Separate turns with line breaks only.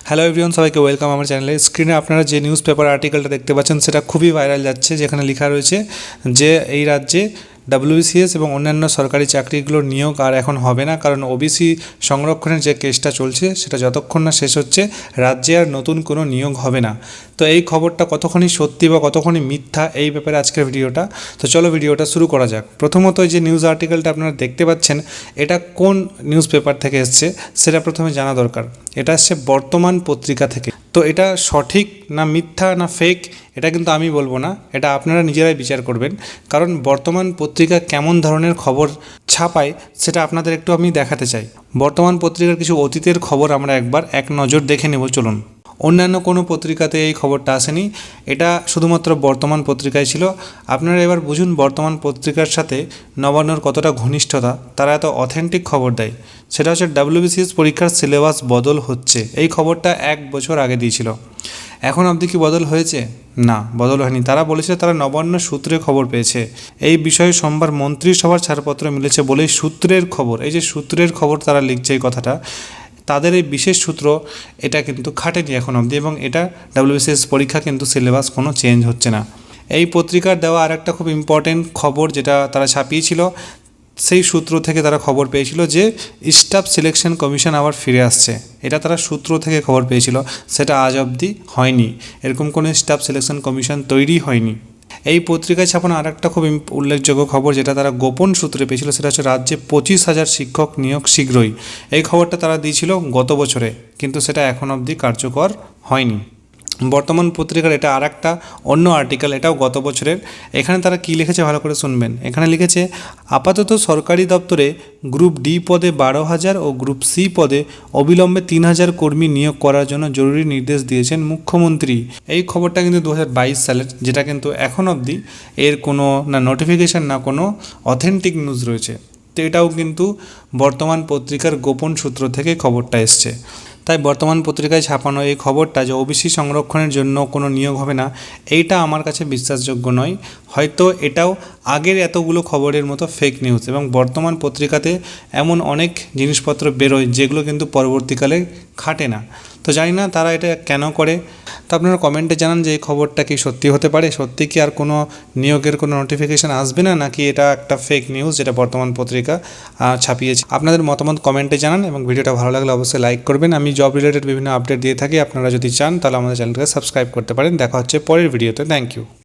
Hello everyone, সবাইকে welcome আমার চ্যানেলে। স্ক্রিনে আপনারা যে নিউজ পেপার আর্টিকেলটা দেখতে পাচ্ছেন সেটা খুবই ভাইরাল যাচ্ছে, যেখানে লেখা রয়েছে যে এই রাজ্যে WBCS এবং অন্যান্য সরকারি চাকরিগুলোর নিয়োগ আর এখন হবে না, কারণ ওবিসি সংরক্ষণের যে কেসটা চলছে সেটা যতক্ষণ না শেষ হচ্ছে রাজ্যে আর নতুন কোনো নিয়োগ হবে না। তো এই খবরটা কতখানি সত্যি বা কতখানি মিথ্যা, এই ব্যাপারে আজকের ভিডিওটা। তো চলো ভিডিওটা শুরু করা যাক। প্রথমত যে নিউজ আর্টিকেলটা আপনারা দেখতে পাচ্ছেন এটা কোন নিউজ পেপার থেকে এসছে সেটা প্রথমে জানা দরকার। এটা আসছে বর্তমান পত্রিকা থেকে। তো এটা সঠিক না মিথ্যা না ফেক এটা কিন্তু আমি বলবো না, এটা আপনারা নিজেরাই বিচার করবেন। কারণ বর্তমান পত্রিকা কেমন ধরনের খবর ছাপায় সেটা আপনাদের একটু আমি দেখাতে চাই। বর্তমান পত্রিকার কিছু অতীতের খবর আমরা একবার এক নজর দেখে নেব, চলুন। অন্যান্য কোনো পত্রিকাতে এই খবরটা আসেনি, এটা শুধুমাত্র বর্তমান পত্রিকায় ছিল। আপনারা এবার বুঝুন বর্তমান পত্রিকার সাথে নবান্নর কতটা ঘনিষ্ঠতা, তারা এত অথেন্টিক খবর দেয়। সেটা হচ্ছে WBCS পরীক্ষার সিলেবাস বদল হচ্ছে। এই খবরটা 1 বছর আগে দিয়েছিল। এখন অবধি কি বদল হয়েছে? না, বদল হয়নি। তারা বলেছে তারা নবান্ন সূত্রে খবর পেয়েছে। এই বিষয়ে সোমবার মন্ত্রিসভার ছাড়পত্র মিলেছে বলেই সূত্রের খবর। এই যে সূত্রের খবর তারা লিখছে, এই কথাটা তাদের এই বিশেষ সূত্র এটা কিন্তু খাটেনি এখন অবধি, এবং এটা WBCS পরীক্ষা কিন্তু সিলেবাস কোনো চেঞ্জ হচ্ছে না। এই পত্রিকার দেওয়া আর একটা খুব ইম্পর্টেন্ট খবর যেটা তারা ছাপিয়েছিল, সেই সূত্র থেকে তারা খবর পেয়েছিল যে স্টাফ সিলেকশন কমিশন আবার ফিরে আসছে। এটা তারা সূত্র থেকে খবর পেয়েছিল, সেটা আজ অবধি হয়নি। এরকম কোনো স্টাফ সিলেকশন কমিশন তৈরি হয়নি। এই পত্রিকায় ছাপানো আর একটা খুব উল্লেখযোগ্য খবর যেটা তারা গোপন সূত্রে পেয়েছিল, সেটা হচ্ছে রাজ্যে 25,000 শিক্ষক নিয়োগ শীঘ্রই। এই খবরটা তারা দিয়েছিল গত বছরে, কিন্তু সেটা এখন অবধি কার্যকর হয়নি। বর্তমান পত্রিকার এটা আর একটা অন্য আর্টিকেল, এটাও গত বছরের। এখানে তারা কী লিখেছে ভালো করে শুনবেন। এখানে লিখেছে, আপাতত সরকারি দপ্তরে গ্রুপ ডি পদে 12,000 ও গ্রুপ সি পদে অবিলম্বে 3,000 কর্মী নিয়োগ করার জন্য জরুরি নির্দেশ দিয়েছেন মুখ্যমন্ত্রী। এই খবরটা কিন্তু 2022 সালের, যেটা কিন্তু এখন অবধি এর কোনো না নোটিফিকেশান না কোনো অথেন্টিক নিউজ রয়েছে। তো এটাও কিন্তু বর্তমান পত্রিকার গোপন সূত্র থেকে খবরটা এসছে। তাই বর্তমান পত্রিকায় ছাপানো এই খবরটা যে ওবিসি সংরক্ষণের জন্য কোনো নিয়োগ হবে না, এইটা আমার কাছে বিশ্বাসযোগ্য নয়। হয়তো এটাও আগের এতগুলো খবরের মতো ফেক নিউজ, এবং বর্তমান পত্রিকাতে এমন অনেক জিনিসপত্র বেরোয় যেগুলো কিন্তু পরবর্তীকালে খাটে না। তো জানি না তারা এটা কেন করে। তো আপনারা কমেন্টে জানান যে এই খবরটা কি সত্যি হতে পারে, সত্যি কি আর কোনো নিয়োগের কোনো নোটিফিকেশান আসবে না, নাকি এটা একটা ফেক নিউজ যেটা বর্তমান পত্রিকা ছাপিয়েছে। আপনাদের মতামত কমেন্টে জানান, এবং ভিডিওটা ভালো লাগলে অবশ্যই লাইক করবেন। আমি জব রিলেটেড বিভিন্ন আপডেট দিয়ে থাকি, আপনারা যদি চান তাহলে আমাদের চ্যানেলটাকে সাবস্ক্রাইব করতে পারেন। দেখা হচ্ছে পরের ভিডিওতে। Thank you.